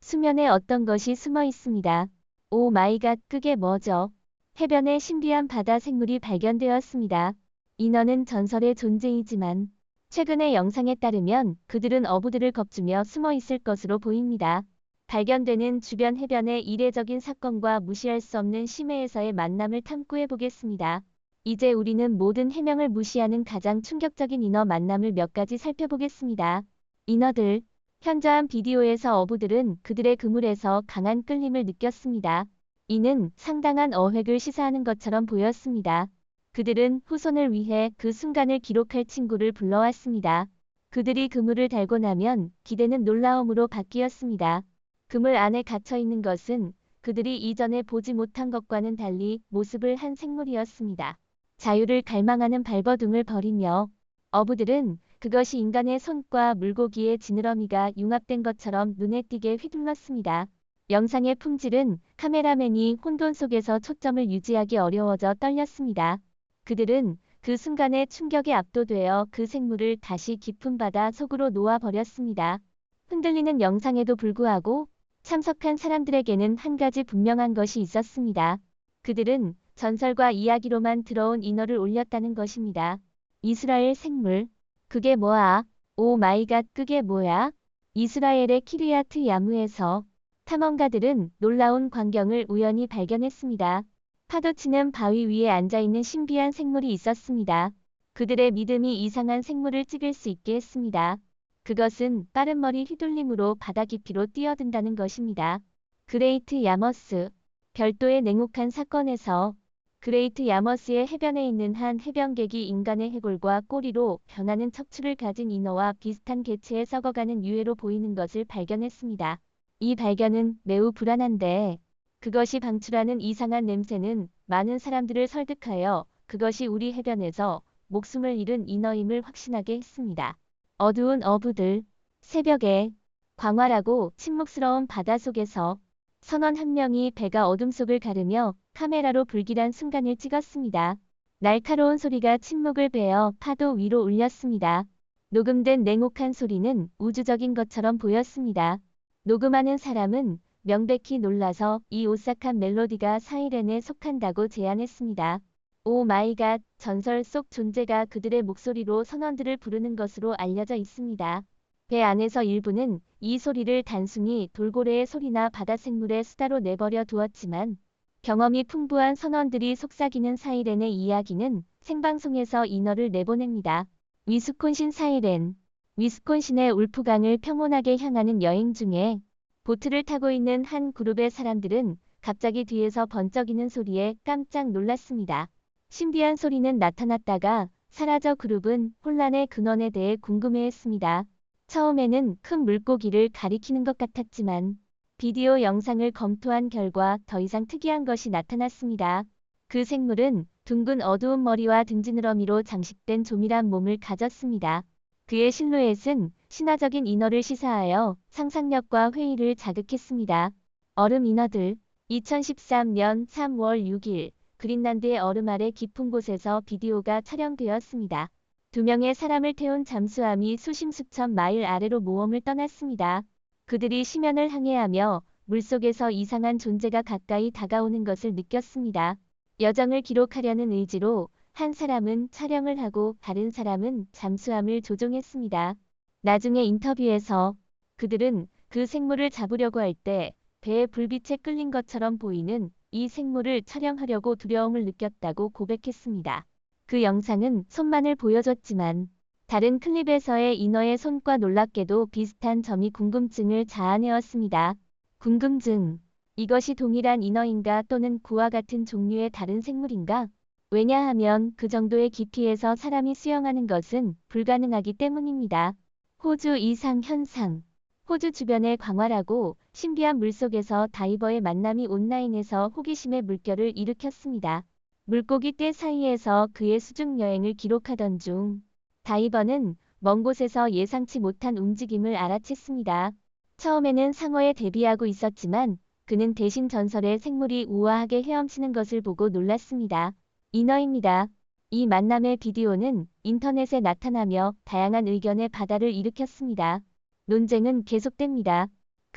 수면에 어떤 것이 숨어 있습니다. 오 마이 갓, 그게 뭐죠? 해변에 신비한 바다 생물이 발견되었습니다. 인어는 전설의 존재이지만 최근의 영상에 따르면 그들은 어부들을 겁주며 숨어 있을 것으로 보입니다. 발견되는 주변 해변의 이례적인 사건과 무시할 수 없는 심해에서의 만남을 탐구해 보겠습니다. 이제 우리는 모든 해명을 무시하는 가장 충격적인 인어 만남을 몇 가지 살펴보겠습니다. 인어들. 현저한 비디오에서 어부들은 그들의 그물에서 강한 끌림을 느꼈습니다. 이는 상당한 어획을 시사하는 것처럼 보였습니다. 그들은 후손을 위해 그 순간을 기록할 친구를 불러왔습니다. 그들이 그물을 달고 나면 기대는 놀라움으로 바뀌었습니다. 그물 안에 갇혀 있는 것은 그들이 이전에 보지 못한 것과는 달리 모습을 한 생물이었습니다. 자유를 갈망하는 발버둥을 벌이며 어부들은 그것이 인간의 손과 물고기의 지느러미가 융합된 것처럼 눈에 띄게 휘둘렀습니다. 영상의 품질은 카메라맨이 혼돈 속에서 초점을 유지하기 어려워져 떨렸습니다. 그들은 그 순간의 충격에 압도되어 그 생물을 다시 깊은 바다 속으로 놓아버렸습니다. 흔들리는 영상에도 불구하고 참석한 사람들에게는 한 가지 분명한 것이 있었습니다. 그들은 전설과 이야기로만 들어온 인어를 올렸다는 것입니다. 이스라엘 생물. 그게 뭐야? 오 마이 갓, 그게 뭐야? 이스라엘의 키르야트 야무에서 탐험가들은 놀라운 광경을 우연히 발견했습니다. 파도치는 바위 위에 앉아있는 신비한 생물이 있었습니다. 그들의 믿음이 이상한 생물을 찍을 수 있게 했습니다. 그것은 빠른 머리 휘둘림으로 바다 깊이로 뛰어든다는 것입니다. 그레이트 야머스. 별도의 냉혹한 사건에서 그레이트 야머스의 해변에 있는 한 해변객이 인간의 해골과 꼬리로 변하는 척추를 가진 인어와 비슷한 개체에 썩어가는 유해로 보이는 것을 발견했습니다. 이 발견은 매우 불안한데 그것이 방출하는 이상한 냄새는 많은 사람들을 설득하여 그것이 우리 해변에서 목숨을 잃은 인어임을 확신하게 했습니다. 어두운 어부들. 새벽에 광활하고 침묵스러운 바닷속에서 선원 한 명이 배가 어둠 속을 가르며 카메라로 불길한 순간을 찍었습니다. 날카로운 소리가 침묵을 베어 파도 위로 울렸습니다. 녹음된 냉혹한 소리는 우주적인 것처럼 보였습니다. 녹음하는 사람은 명백히 놀라서 이 오싹한 멜로디가 사이렌에 속한다고 제안했습니다. 오 마이 갓, 전설 속 존재가 그들의 목소리로 선원들을 부르는 것으로 알려져 있습니다. 배 안에서 일부는 이 소리를 단순히 돌고래의 소리나 바다생물의 수다로 내버려 두었지만 경험이 풍부한 선원들이 속삭이는 사이렌의 이야기는 생방송에서 인어를 내보냅니다. 위스콘신 사이렌. 위스콘신의 울프강을 평온하게 향하는 여행 중에 보트를 타고 있는 한 그룹의 사람들은 갑자기 뒤에서 번쩍이는 소리에 깜짝 놀랐습니다. 신비한 소리는 나타났다가 사라져 그룹은 혼란의 근원에 대해 궁금해했습니다. 처음에는 큰 물고기를 가리키는 것 같았지만 비디오 영상을 검토한 결과 더 이상 특이한 것이 나타났습니다. 그 생물은 둥근 어두운 머리와 등지느러미로 장식된 조밀한 몸을 가졌습니다. 그의 실루엣은 신화적인 인어를 시사하여 상상력과 회의를 자극했습니다. 얼음 인어들. 2013년 3월 6일 그린란드의 얼음 아래 깊은 곳에서 비디오가 촬영되었습니다. 두 명의 사람을 태운 잠수함이 수천 마일 아래로 모험을 떠났습니다. 그들이 심연을 항해하며 물속에서 이상한 존재가 가까이 다가오는 것을 느꼈습니다. 여정을 기록하려는 의지로 한 사람은 촬영을 하고 다른 사람은 잠수함을 조종했습니다. 나중에 인터뷰에서 그들은 그 생물을 잡으려고 할 때 배의 불빛에 끌린 것처럼 보이는 이 생물을 촬영하려고 두려움을 느꼈다고 고백했습니다. 그 영상은 손만을 보여줬지만 다른 클립에서의 인어의 손과 놀랍게도 비슷한 점이 궁금증을 자아내었습니다. 궁금증. 이것이 동일한 인어인가 또는 그와 같은 종류의 다른 생물인가? 왜냐하면 그 정도의 깊이에서 사람이 수영하는 것은 불가능하기 때문입니다. 호주 이상 현상. 호주 주변의 광활하고 신비한 물속에서 다이버의 만남이 온라인에서 호기심의 물결을 일으켰습니다. 물고기 떼 사이에서 그의 수중 여행을 기록하던 중 다이버는 먼 곳에서 예상치 못한 움직임을 알아챘습니다. 처음에는 상어에 대비하고 있었지만 그는 대신 전설의 생물이 우아하게 헤엄치는 것을 보고 놀랐습니다. 인어입니다. 이 만남의 비디오는 인터넷에 나타나며 다양한 의견의 바다를 일으켰습니다. 논쟁은 계속됩니다.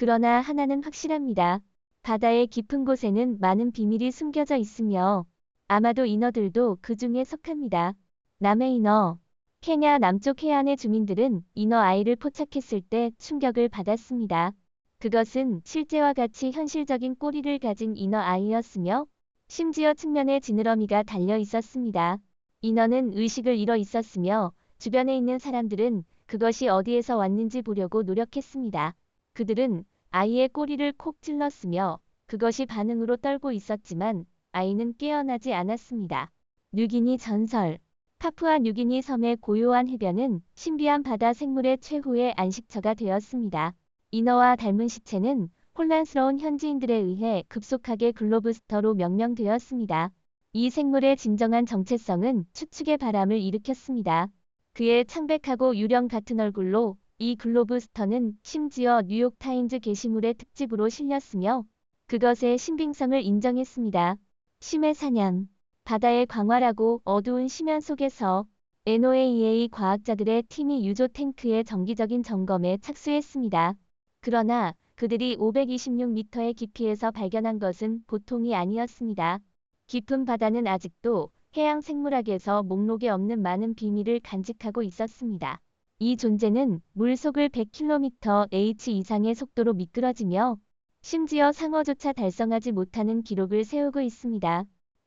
그러나 하나는 확실합니다. 바다의 깊은 곳에는 많은 비밀이 숨겨져 있으며 아마도 인어들도 그 중에 속합니다. 남해 인어. 케냐 남쪽 해안의 주민들은 인어 아이를 포착했을 때 충격을 받았습니다. 그것은 실제와 같이 현실적인 꼬리를 가진 인어 아이였으며 심지어 측면에 지느러미가 달려 있었습니다. 인어는 의식을 잃어 있었으며 주변에 있는 사람들은 그것이 어디에서 왔는지 보려고 노력했습니다. 그들은 아이의 꼬리를 콕 찔렀으며 그것이 반응으로 떨고 있었지만 아이는 깨어나지 않았습니다. 뉴기니 전설. 파푸아 뉴기니 섬의 고요한 해변은 신비한 바다 생물의 최후의 안식처가 되었습니다. 인어와 닮은 시체는 혼란스러운 현지인들에 의해 급속하게 글로브스터로 명명되었습니다. 이 생물의 진정한 정체성은 추측의 바람을 일으켰습니다. 그의 창백하고 유령 같은 얼굴로 이 글로브스터는 심지어 뉴욕타임즈 게시물의 특집으로 실렸으며 그것의 신빙성을 인정했습니다. 심해 사냥. 바다의 광활하고 어두운 심연 속에서 NOAA 과학자들의 팀이 유조 탱크의 정기적인 점검에 착수했습니다. 그러나 그들이 526m의 깊이에서 발견한 것은 보통이 아니었습니다. 깊은 바다는 아직도 해양 생물학에서 목록에 없는 많은 비밀을 간직하고 있었습니다. 이 존재는 물속을 100km/h 이상의 속도로 미끄러지며 심지어 상어조차 달성하지 못하는 기록을 세우고 있습니다.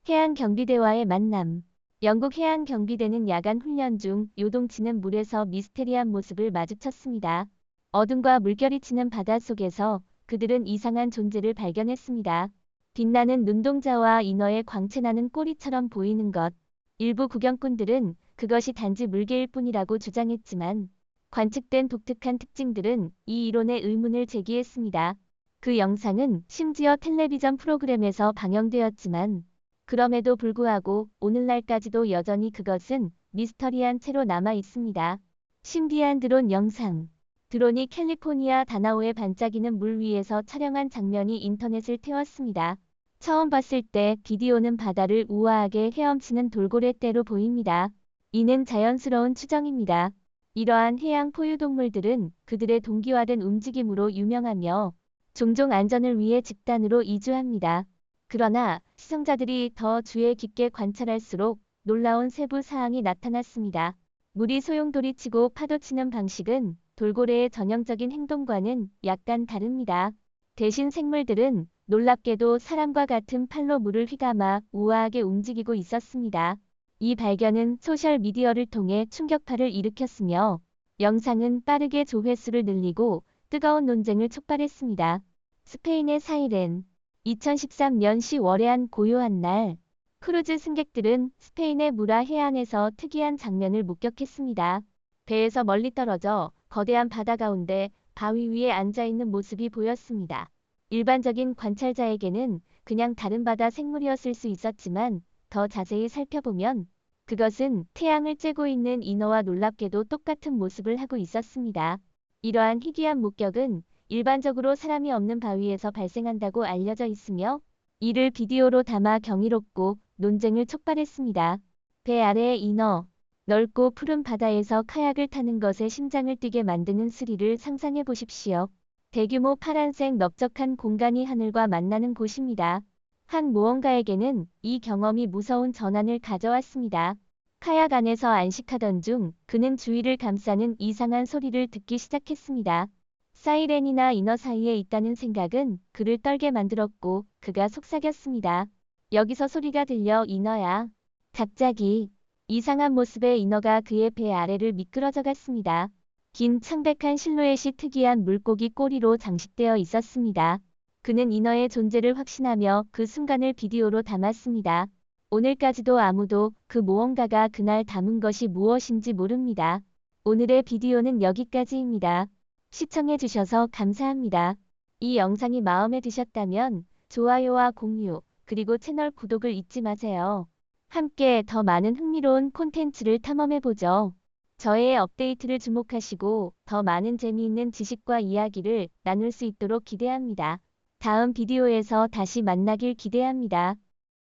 해양경비대와의 만남. 영국 해양경비대는 야간 훈련 중 요동치는 물에서 미스테리한 모습을 마주쳤습니다. 어둠과 물결이 치는 바닷속에서 그들은 이상한 존재를 발견했습니다. 빛나는 눈동자와 인어의 광채나는 꼬리처럼 보이는 것. 일부 구경꾼들은 그것이 단지 물개일 뿐이라고 주장했지만 관측된 독특한 특징들은 이 이론에 의문을 제기했습니다. 그 영상은 심지어 텔레비전 프로그램에서 방영되었지만 그럼에도 불구하고 오늘날까지도 여전히 그것은 미스터리한 채로 남아 있습니다. 신비한 드론 영상. 드론이 캘리포니아 다나오의 반짝이는 물 위에서 촬영한 장면이 인터넷을 태웠습니다. 처음 봤을 때 비디오는 바다를 우아하게 헤엄치는 돌고래떼로 보입니다. 이는 자연스러운 추정입니다. 이러한 해양 포유동물들은 그들의 동기화된 움직임으로 유명하며 종종 안전을 위해 집단으로 이주합니다. 그러나 시청자들이 더 주의 깊게 관찰할수록 놀라운 세부 사항이 나타났습니다. 물이 소용돌이치고 파도치는 방식은 돌고래의 전형적인 행동과는 약간 다릅니다. 대신 생물들은 놀랍게도 사람과 같은 팔로 물을 휘감아 우아하게 움직이고 있었습니다. 이 발견은 소셜미디어를 통해 충격파를 일으켰으며 영상은 빠르게 조회수를 늘리고 뜨거운 논쟁을 촉발했습니다. 스페인의 사이렌. 2013년 10월의 한 고요한 날, 크루즈 승객들은 스페인의 무라 해안에서 특이한 장면을 목격했습니다. 배에서 멀리 떨어져 거대한 바다 가운데 바위 위에 앉아있는 모습이 보였습니다. 일반적인 관찰자에게는 그냥 다른 바다 생물이었을 수 있었지만 더 자세히 살펴보면 그것은 태양을 쬐고 있는 인어와 놀랍게도 똑같은 모습을 하고 있었습니다. 이러한 희귀한 목격은 일반적으로 사람이 없는 바위에서 발생한다고 알려져 있으며 이를 비디오로 담아 경이롭고 논쟁을 촉발했습니다. 배 아래의 인어. 넓고 푸른 바다에서 카약을 타는 것에 심장을 뛰게 만드는 스릴을 상상해 보십시오. 대규모 파란색 넓적한 공간이 하늘과 만나는 곳입니다. 한 모험가에게는 이 경험이 무서운 전환을 가져왔습니다. 카약 안에서 안식하던 중 그는 주위를 감싸는 이상한 소리를 듣기 시작했습니다. 사이렌이나 인어 사이에 있다는 생각은 그를 떨게 만들었고 그가 속삭였습니다. 여기서 소리가 들려 인어야. 갑자기 이상한 모습의 인어가 그의 배 아래를 미끄러져 갔습니다. 긴 창백한 실루엣이 특이한 물고기 꼬리로 장식되어 있었습니다. 그는 인어의 존재를 확신하며 그 순간을 비디오로 담았습니다. 오늘까지도 아무도 그 모험가가 그날 담은 것이 무엇인지 모릅니다. 오늘의 비디오는 여기까지입니다. 시청해주셔서 감사합니다. 이 영상이 마음에 드셨다면 좋아요와 공유, 그리고 채널 구독을 잊지 마세요. 함께 더 많은 흥미로운 콘텐츠를 탐험해보죠. 저의 업데이트를 주목하시고 더 많은 재미있는 지식과 이야기를 나눌 수 있도록 기대합니다. 다음 비디오에서 다시 만나길 기대합니다.